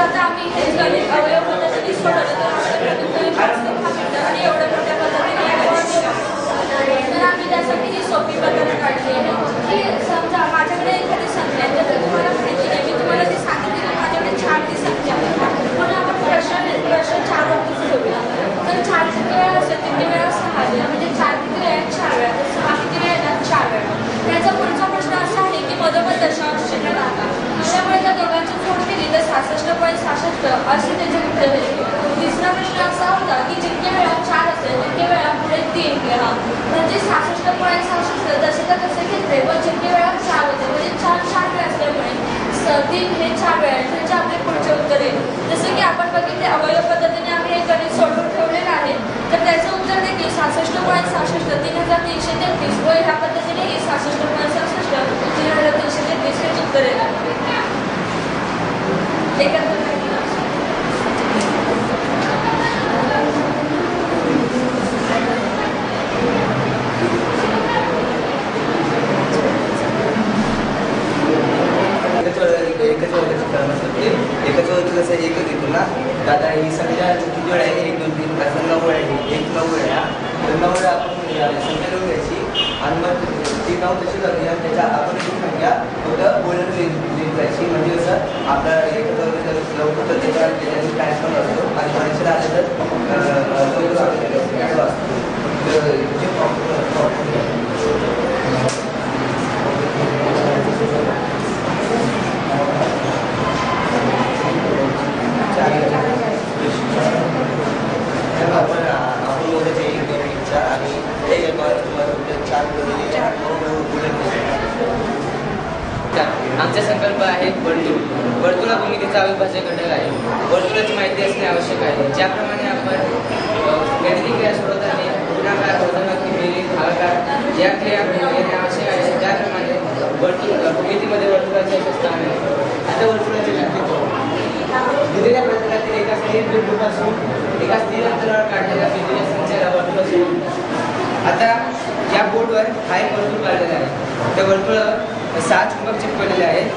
आता आम्ही हे गणित अवयव पद्धतीने सोडवलं तर आणि एवढ्या मोठ्या पद्धतीने तर आम्ही त्यासाठी ही सोपी पद्धत काढली आहे की समजा माझ्याकडे एखादी संख्या आहे तर तुम्हाला माहिती आहे मी तुम्हाला ती सांगितली की माझ्याकडे 4 ती संख्या आहे म्हणून आपण प्रश्न 4 वरतीच घेऊया तर 4 किती वेळा असेल किती वेळा 6 वेळा म्हणजे 4 किती वेळा 4 वेळा तर 6 किती वेळा येतात 4 वेळा. त्याचा पुढचा प्रश्न असा आहे की मधोमध दशांश चिन्ह टाका त्यामुळे त्या दोघांची जोड केली तर 66.66 असे त्याचे उत्तर येते. तिसरा प्रश्न असा होता की जितके वेळा 4 असेल तितके वेळा पुढे 3 घ्या म्हणजे 66.66 तसे तर तसे घेतले पण जितके वेळा 4 होते म्हणजे 4 वेळा असल्यामुळे 3 हे 4 वेळा त्याचे आपले पुढचे उत्तर येईल. जसं की आपण बघितले अवयव पद्धतीने आम्ही हे गणित सोडवून ठेवलेलं आहे तर त्याचं उत्तर देखील 66.66 3333 व ह्या पद्धतीने 66.66 3333 हे उत्तर येणार एकत्र एकच कसं एकच येतो ना दादा ही संख्या किती वेळ आहे 1 2 3 असं 9 वेळा आहे 1 9 वेळा तर 9 वेळा आपण संख्या लिहून घ्यायची आणि मग ती 9 तशी करते आणि त्याच्या आपण ती संख्या फक्त बोलत लिहित जायची म्हणजे कसं आपला एकच लवकर तर त्याच्याने ट्रान्सफर असतो आणि माणसाला आलं आमचा संकल्प आहे वर्तुळ. वर्तुळा भूमितीचा अविभाज्य घटक आहे. वर्तुळाची माहिती असणे आवश्यक आहे. ज्याप्रमाणे आपण गणिती क्रिया सोडवताना गुणाकार वजाबाकी बेरीज भागाकार या क्रिया येणे आवश्यक आहे त्याप्रमाणे भूमितीमध्ये वर्तुळाचे स्थान आहे. आता वर्तुळाचे व्याख्या दिलेल्या प्रतलातील एका स्थिर बिंदूपासून एका स्थिर अंतरावर काढलेल्या बिंदूच्या संख्येला वर्तुळ असे म्हणतात. आता या बोर्डवर हा एक वर्तुळ काढलेला आहे. त्या वर्तुळावर 6 चुंबक चिपकलेले आहेत.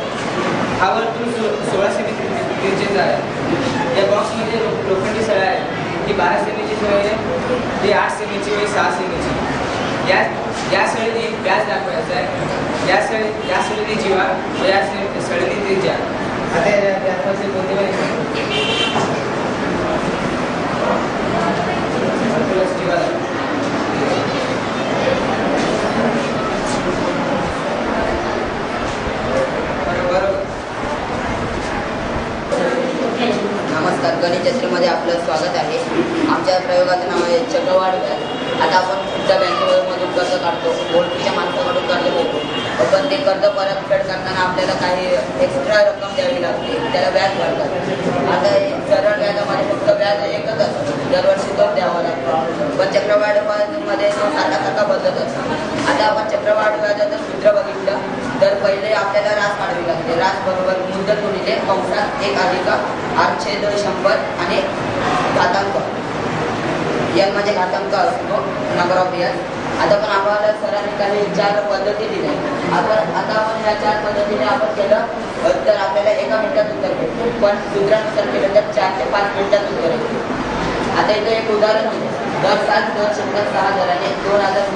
हा वर्तुळ 16 सेमी त्रिज्येचा आहे. या बॉक्समध्ये लोखंडी सळा आहे. ही 12 सेमीची सळी आहे, ही 8 सेमीची व 6 सेमीची. या सळीने व्यास दाखवायचा आहे. या सळीने जीवा व या सळीने त्रिज्या. आता दाखवायचे कोणते जीवा नमस्कार, गणित जत्रेमध्ये आपलं स्वागत आहे. आमच्या प्रयोगाचं नाव आहे चक्रवाढ व्याज. आता आपण पुढच्या बँकेमधून कर्ज काढतो, ओळखीच्या माणसाकडून कर्ज घेतो, पण ते कर्ज परतफेड करताना आपल्याला काही एक्स्ट्रा रक्कम द्यावी लागते, त्याला व्याज भरतात. आता सरळ व्याजामध्ये फक्त व्याज एकच असतो, दरवर्षी तोच द्यावा लागतो. पण चक्रवाढ व्याजमध्ये तो सारखा बदलत असतो. आता आपण चक्रवाढ व्याजाचं सूत्र बघितलं तर पहिले आपल्याला रास काढावी लागते. रास बरोबर मुद्दल गुणिले कंसात 1 अधिक r/100 आणि घातांक n म्हणजे घातांक असतो नंबर ऑफ इयर्स. आता पण आम्हाला सरांनी काही 4 पद्धती दिल्या. आता आपण ह्या 4 पद्धतीने आपण केलं तर आपल्याला 1 मिनिटात उत्तर भेटतो, पण सूत्रानुसार केलं तर 4 ते 5 मिनिटात उत्तर येते. आता इथं एक उदाहरण आहे. दर साल दर शंभर 6 दराने 2000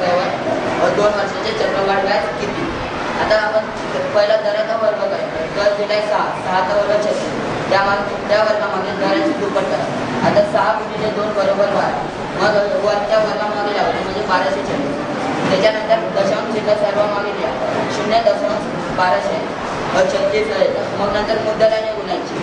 2 वर्षाचे चक्रवाढ व्याज किती. आता आपण पहिला दराचा वर्ग करायचा. दर दिलाय 6चा वर्ग 36, त्या वर्गामध्ये दराची दुप्पट करा. आता 6 गुणिले 2 बरोबर 12, मग वरच्या वर्गामागे लावतो म्हणजे 1240. त्याच्यानंतर दशांश चिन्ह सर्व मागे द्या 0.1236 येतात. मग नंतर मुद्दलाने गुणायची.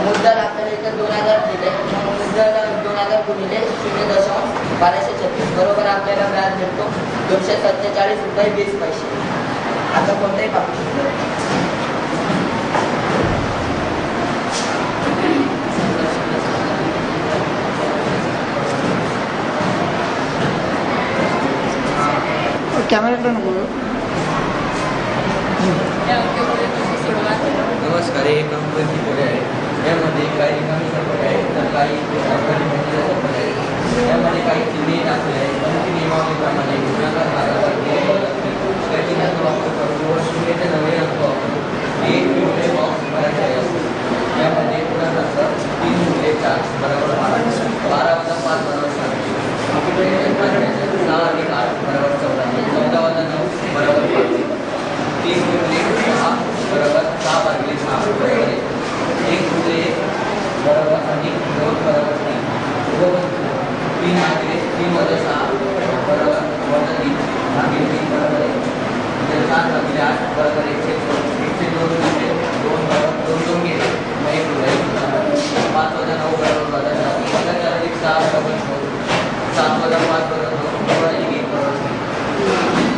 मुद्दल आपल्याला इथं 2000 दिले, मग मुद्दल 2000 गुणिले 0.1236 बरोबर आपल्याला व्याज भेटतो 247 रुपये 20 पैसे. आता कोणताही पाहू कॅमेरा नको. नमस्कार, हे कंपनी पुढे आहे. यामध्ये काही रिकामी संपर्क आहे तर काही संपर्क आहे. यामध्ये काही चिन्हे दाखवले आहेत. परंतु नियमावलीप्रमाणे गुणाकार भागासाठी वापर करून 0 ते 9 अंक वापरून एक बॉक्स भरायचे आहे. यामध्ये बरोबर 102 दोन गेले मग एक उरला. 5 वजा 9 बरोबर 4 अधिक 6 बरोबर 7 वजा 5 बरोबर 9 अधिक 1 बरोबर.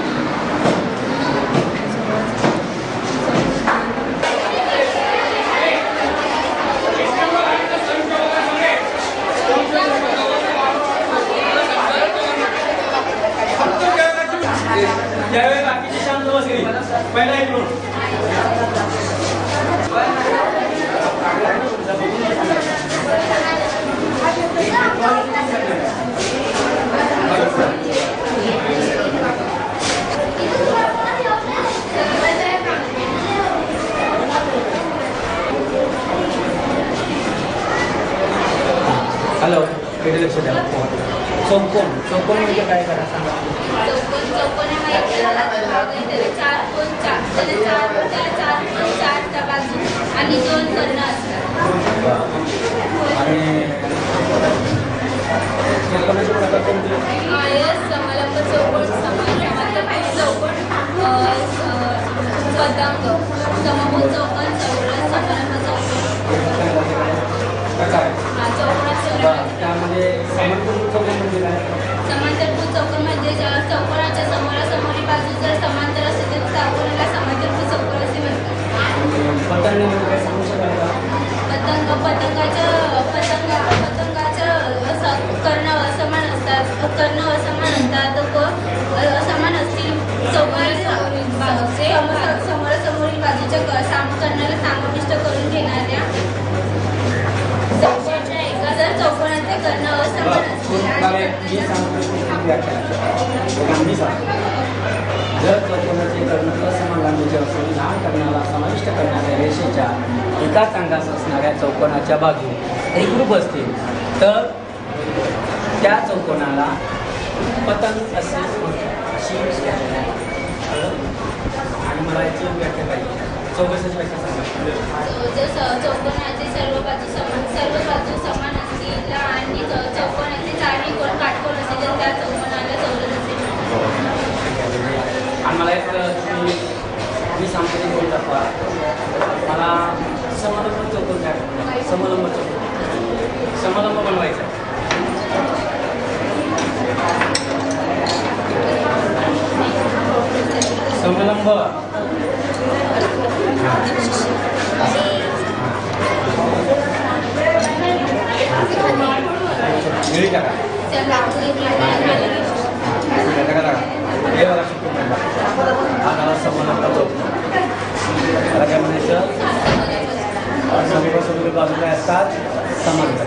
त्यावेळी बाकीची शांत बसली पहिला एक रोड हॅलो किती लक्ष द्या चौकोन चौकोन म्हणजे काय करा सांगा चौकोन त्याला 4 कोन 4 त्या बाजू आणि 2 कर्ण असतात. आणि चौकोनाचे प्रकार कोणते समलंब चौकोन समांतर चौकोन स्वतंत्र समभुज चौकोन चौरस समलंब चौकोन प्रकार चौकोनाचे त्यामध्ये समांतरभुज चौकोन म्हणजे काय समांतरभुज चौकोन म्हणजे चौकोनाच्या समोरासमोरी बाजू जर समांतर असेल तर चौकोनाला समांतरभुज चौकोन असे म्हणतात. पतंग म्हणजे काय सांगू शकाल का पतंगाच्या कर्ण असमान असतात असमान असतील समोरासमोरील बाजूच्या कर्णाला समाविष्ट करून घेणाऱ्या जर चौकोनाचे कर्ण असमान असतील जर चौकोनाचे कर्ण असमान लांबीचे असून लहान कर्णाला समाविष्ट करणाऱ्या रेषेच्या एकाच अंगास असणाऱ्या चौकोनाच्या बाजू एकरूप असतील तर त्या चौकोनाला पतंग असे आणि मला याची व्याख्या पाहिजे चौकशाची व्याख्या सांगा. चौकोनाचे सर्व बाजू समान असतील आणि चौकोनाचे चारही कोण काटकोन असेल तर त्या चौकोनाला चौरस असेल. आणि मला एक मी सांगतो ते बोल दाखवा मला समलंब चौकोन काय समलंब चौकोन समलंब बनवायचा आहे. समलंब मिळी टाका हे मला शिकून हा मला समलंब चौकोन त्याला काय म्हणायचं समोर बाजूला असतात समांतर.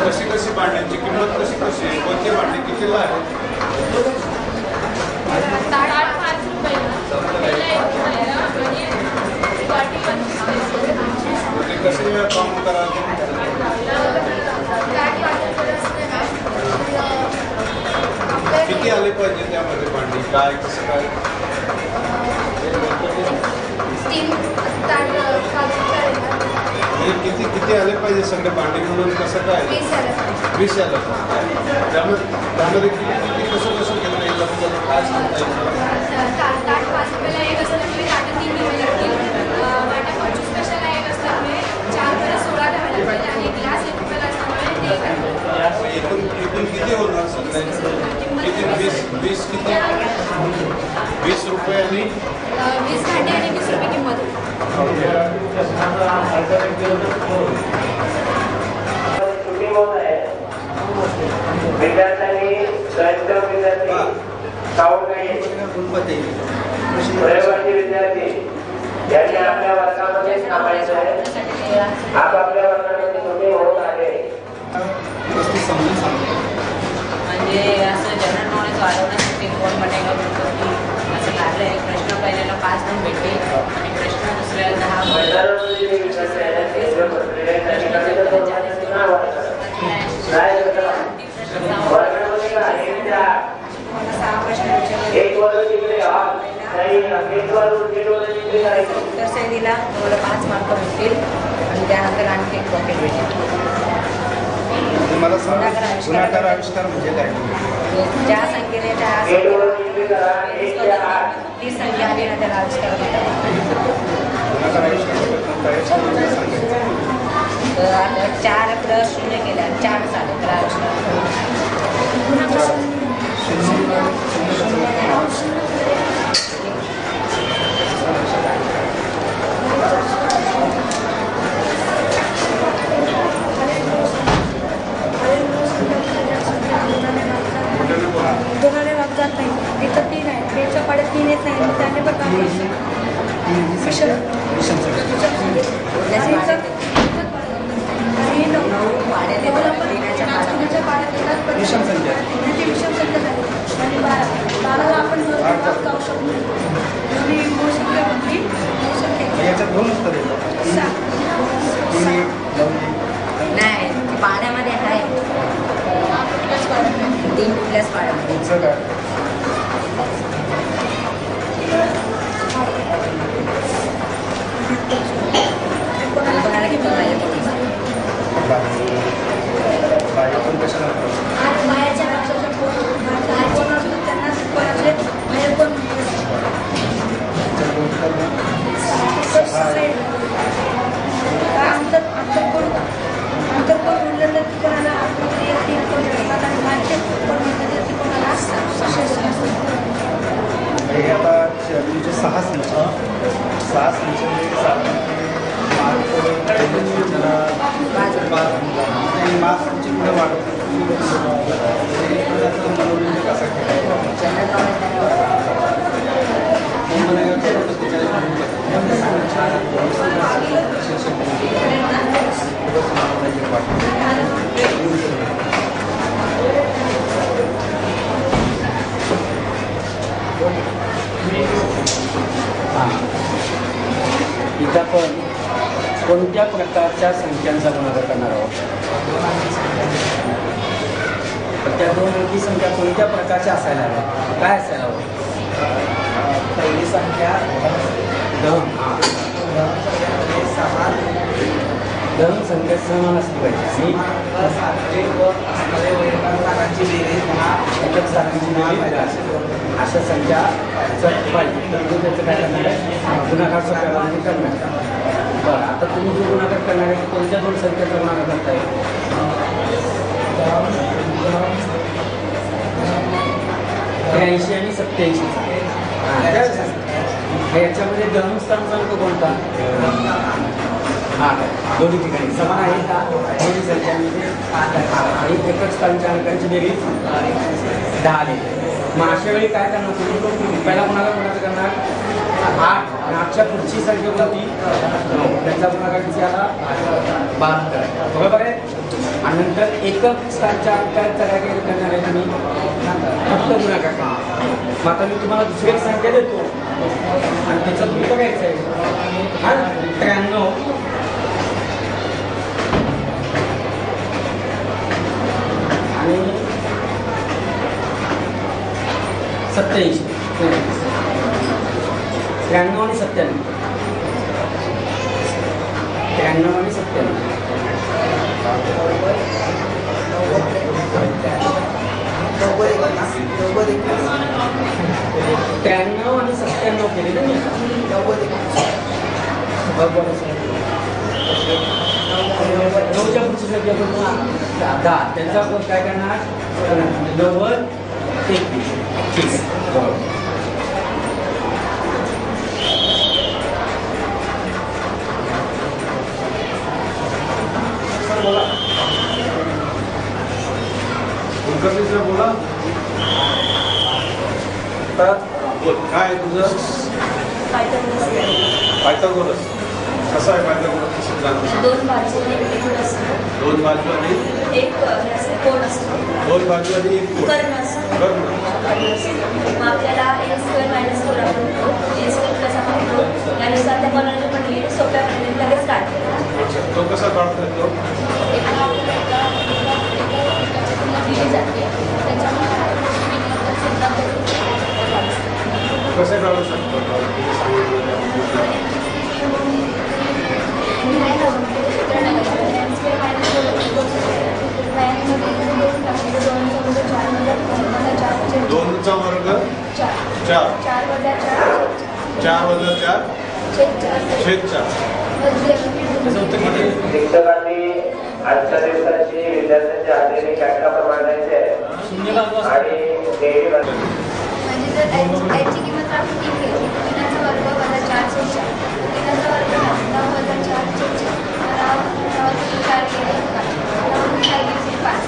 कशी कशी भांड्यांची किंमत कशी कशी आहे कोणते भांडे कितीला आहे ते कसे काम करायचं किती आले पाहिजे त्यामध्ये भांडी काय कसं काय किती किती आले पाहिजे सगळे भांडी म्हणून कसं काय 20 आलं त्यामध्ये किती किती कसं कसं केलं नाही काय सांगता एकूण किती होणार सगळ्यांचं किती 20 किती 20 रुपये आणि 20 भांडी आणि 20 रुपये किंमत. विद्यार्थ्यांनी रहिवासी विद्यार्थी यांनी आपल्या वर्गामध्येच थांबायचं आहे. आपापल्या वर्गामध्ये सुट्टी होत आहे. म्हणजे असं जनरल नॉलेज वाढवण्यासाठी कोण बनेगा असं लागलं आहे. प्रश्न पहिल्याला गेटवरून एंट्री करायची. उत्तर शैलीला तुम्हाला 5 मार्क भेटतील आणि त्यानंतर आणखी एक पॉकेट भेटेल. तुम्हाला गुणाकार आविष्कार म्हणजे काय? ज्या संख्येने त्या गेटवरून एंट्री करा. 1 ते 8. ती संख्या आली ना त्याला आविष्कार म्हणतात. गुणाकार आविष्कार म्हणजे सांगायचं. तर आता 4 प्लस 0 केल्या 4 झाले तर आविष्कार. दोघांना भाग जात नाही. इथं 3 आहे. बेच्या पाड्यात 3 येत नाही. मग त्याने पण भाग विषम संख्या विषम संख्या झाली आणि 12 आपण जाऊ शकतो. आणि बहुसंख्या याच्यात 2 उत्तर येतात. नाही ती पाण्यामध्ये आहे 3 कुठल्याच पाण्यामध्ये. काय कोणाला किती पाहिजे आपण कशाला बाहेरच्या पक्षाचे कोण असतो त्यांना कोणाचे बाहेर कोण अंतर कोण म्हणलं तर कोणाला आतमध्ये कोण असतात आणि बाहेरचे कोण म्हणलं तर कोणाला हे आता तुमचे 6 संच मार्क्सची पुढे वाढत मनोरंजन कसं इथं आपण कोणत्या प्रकारच्या संख्यांचा गुणाकार करणार आहोत? त्या 2 अंकी संख्या कोणत्या प्रकारच्या असायला हव्या? काय असायला हवं? पहिली संख्या धन संख्या समान असली पाहिजे आणि एकच साखरेची बेरीज अशा संख्या पाहिजे. तर तुम्ही त्याचं काय करणार आहे? गुणाकार सोप्या पद्धतीने करणार. बरं, आता तुम्ही जो गुणाकार करणार आहे कोणत्या 2 संख्येचा गुणाकार करताय? 83 आणि 87चा. याच्यामध्ये धनुस्थानचा अंक कोणता? 8. दोन्ही ठिकाणी समान आहे का? दोन्ही संख्यांमध्ये 8 आणि एकच स्थानच्या अंकांची बेरीज 10 आली. मग अशा वेळी काय करणार तुम्ही? पहिला गुणाकार करणार 8 आणि 8च्या पुढची संख्या कोणती? 9. त्याचा गुणाकार किती आला? 72. बरोबर आहे. आणि नंतर एकक स्थानच्या अंकांचा काय करणार आहे तुम्ही? फक्त गुणाकार करणार. मग आता मी तुम्हाला दुसरी एक संख्या देतो आणि त्याचं तुम्ही बघायचं आहे. 93 आणि 87. 93 आणि 97. 93 आणि 97. 93 आणि 97 केले ना मी. 9च्या पुढची संख्या 10. त्यांचा आपण काय करणार? 90 21. ठीक आहे. बोला बोला. बोल काय तुझं? पायथागोरस. कसं आहे पायथागोरस? कसं जाणवतं? 2 बाजू आणि एक कोण असतो. 2 बाजू आणि एक कोण असतो. 2 बाजू आणि एक कोण. कर्ण असतो. कर्ण. मग आपल्याला a² - 4 आपण a² कसा म्हणतो यानुसार त्या कोणाला पण सोप्या पद्धतीने लगेच काढतो. तो कसा काढता येतो? दिली जाते कसे काढू शकतो? शेतच्या शिक्षकांनी आजच्या दिवसाची विद्यार्थ्यांची हजेरी कॅटकापर मांडायची आहे आणि डेली म्हणजे जर याची किंमत आपण ती केली मुलांचा वर्ग वजा 4/4 मुलांचा वर्ग 9 वजा 4/4 4 केले 5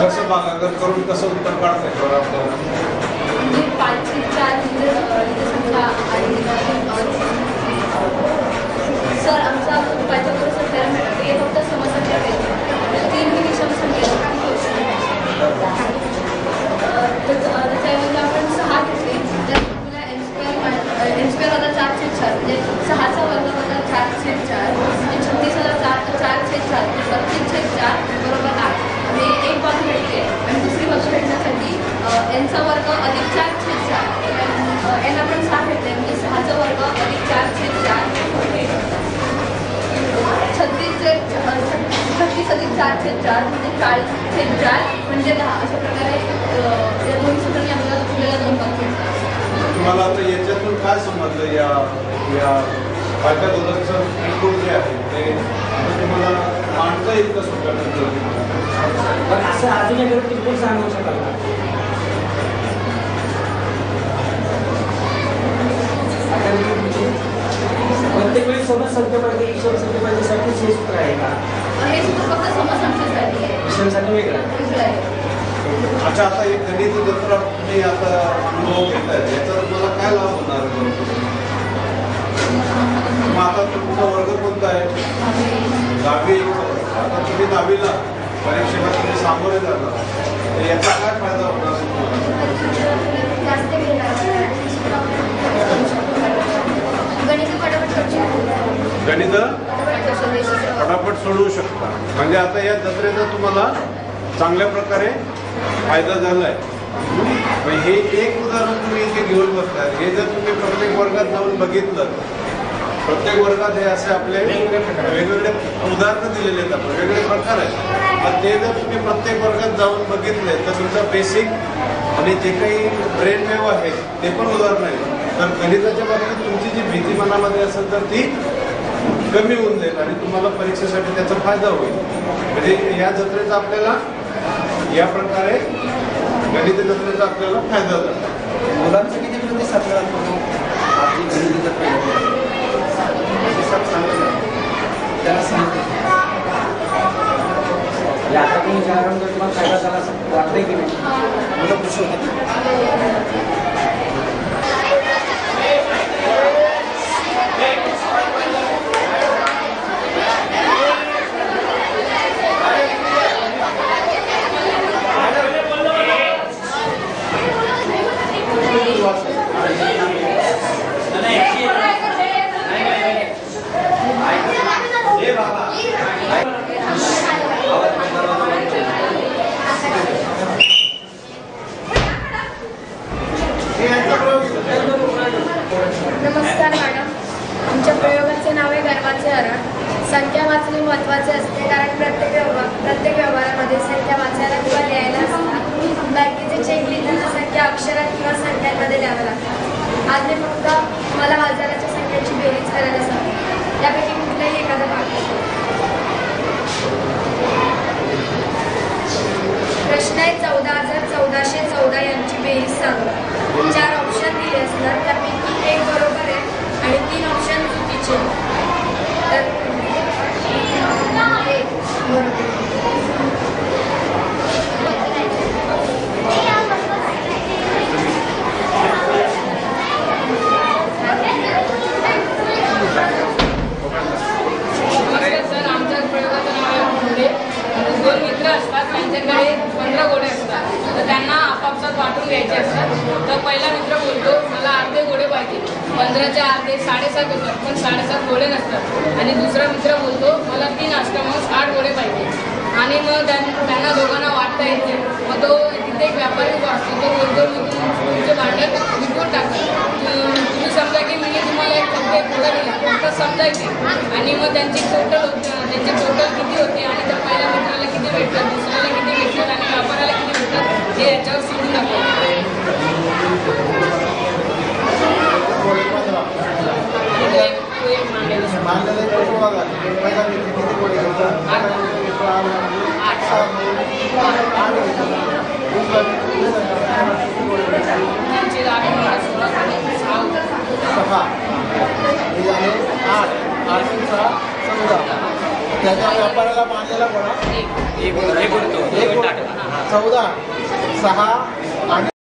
कसं भागाकार करून कसं उत्तर काढता येतं आपल्याला म्हणजे 5/4 समजा सर आमचा पाहिजे सर मिळतं हे फक्त समसंख्या पाहिजे 3 मिनिट समसंख्या त्याच्याऐवजी आपण 6 घेतले तर तुला n² वजा 4/4 म्हणजे 6चा वर्ग वजा 4/4 म्हणजे 36 वजा 4/4 32/4 बरोबर 8 आणि एक बाजू भेटते आणि दुसरी बाजू भेटण्यासाठी nचा वर्ग अधिक 4/4 n आपण 6 भेटले म्हणजे 6चा वर्ग अधिक 4/4 36 अधिक 4/4 म्हणजे 40/4 म्हणजे 10 अशा प्रकारे या दोन सूत्रांनी आपल्याला 2 भाग भेटतात. तुम्हाला आता याच्यातून काय समजलं या पायथ्या दोघांचं इनपुट जे आहे ते आता तुम्हाला मांडता येईल का सोप्या पद्धतीने असं अजून एक टिपून सांगू शकाल का? प्रत्येक वेळी समसंख्येमध्ये ईश्वर संख्येसाठी हे सूत्र आहे का? हे सूत्र फक्त समसंख्येसाठी आहे, ईश्वरसाठी वेगळं आहे. अच्छा आता एक गणित जत्रा तुम्ही आता अनुभव घेताय याचा तुम्हाला काय लाभ होणार आहे? मग आता तुमचा वर्ग कोणता आहे? 10वी. आता तुम्ही 10वीला परीक्षेला तुम्ही सामोरे जाणार तर याचा काय फायदा होणार गणित फटाफट सोडवू शकता. म्हणजे आता या जत्रेचा तुम्हाला चांगल्या प्रकारे फायदा झालाय. हे एक उदाहरण तुम्ही इथे घेऊन बसताय. हे जर तुम्ही प्रत्येक वर्गात जाऊन बघितलं प्रत्येक वर्गात हे असे आपले वेगवेगळे उदाहरणं दिलेले आहेत. आपण वेगवेगळे प्रकार आहेत पण ते जर तुम्ही प्रत्येक वर्गात जाऊन बघितले तर तुमचा बेसिक आणि जे काही ब्रेन वेव्ह आहे ते पण उदाहरण आहे. तर गणिताच्या बाबतीत तुमची जी भीती मनामध्ये असेल तर ती कमी होऊन जाईल आणि तुम्हाला परीक्षेसाठी त्याचा फायदा होईल. म्हणजे या जत्रेचा आपल्याला या प्रकारे गणित जत्रेचा आपल्याला फायदा झाला. मुलांचं किती प्रतिसाद मिळाला आपली गणित जत्रा प्रतिसाद चांगला त्याला सांगतो आता तुम्ही ज्यावेळेला तुम्हाला फायदा झाला असं वाटतंय की नाही? मुलं खुश होते. नमस्कार मॅडम, आमच्या प्रयोगाचे नाव आहे गर्वाचे हरण. संख्या वाचणे महत्त्वाचे असते कारण प्रत्येक व्यवहारामध्ये संख्या वाचायला किंवा लिहायला असतात. बँकेचे चेक लिहिताना संख्या अक्षरात किंवा संख्यांमध्ये द्याव्या लागतात. आज मी फक्त मला हजाराच्या संख्येची बेरीज करायला सांगते. यापैकी कुठलाही एखादा भाग. प्रश्न आहे 14,1414 यांची बेरीज सांगा. 4 ऑप्शन दिले असतात त्यापैकी 1 बरोबर आहे आणि 3 ऑप्शन चुकीचे. तर 1 बरोबर. सर आमच्या प्रयोगाचं नाव आहे घोडे. 2 मित्र असतात त्यांच्याकडे 15 घोडे असतात तर त्यांना आपापसात वाटून घ्यायचे असतात. तर पहिला मित्र बोलतो मला अर्धे घोडे पाहिजे. 15चे अर्धे 7.5 होतात पण 7.5 घोडे नसतात. आणि दुसरा मित्र बोलतो मला 3 असतं मग 8 घोडे पाहिजे. आणि मग त्यांना दोघांना वाटता येते. मग तो तिथे एक व्यापारी उभा असतो. तो बोलतो मी तुमचे भांडण विकून टाकतो. तुम्ही समजा की मी तुम्हाला एक घोडा दिला फक्त समजायचे आणि मग त्यांची टोटल किती होते आणि त्या पहिल्या मित्राला किती भेटतात दुसऱ्याला किती भेटतात आणि व्यापाऱ्याला किती भेटतात हे याच्यावर सांगून दाखवतात. पहिला व्यक्ती किती गोळे घेतात? पहिला व्यक्ती घेतो 8 घेतो. दुसरा व्यक्ती किती गोळे घेतो? 6. हे झाले 8. 8 × 14. त्याच्या व्यापाराला बांधलेला गोळा 14. 6 आणि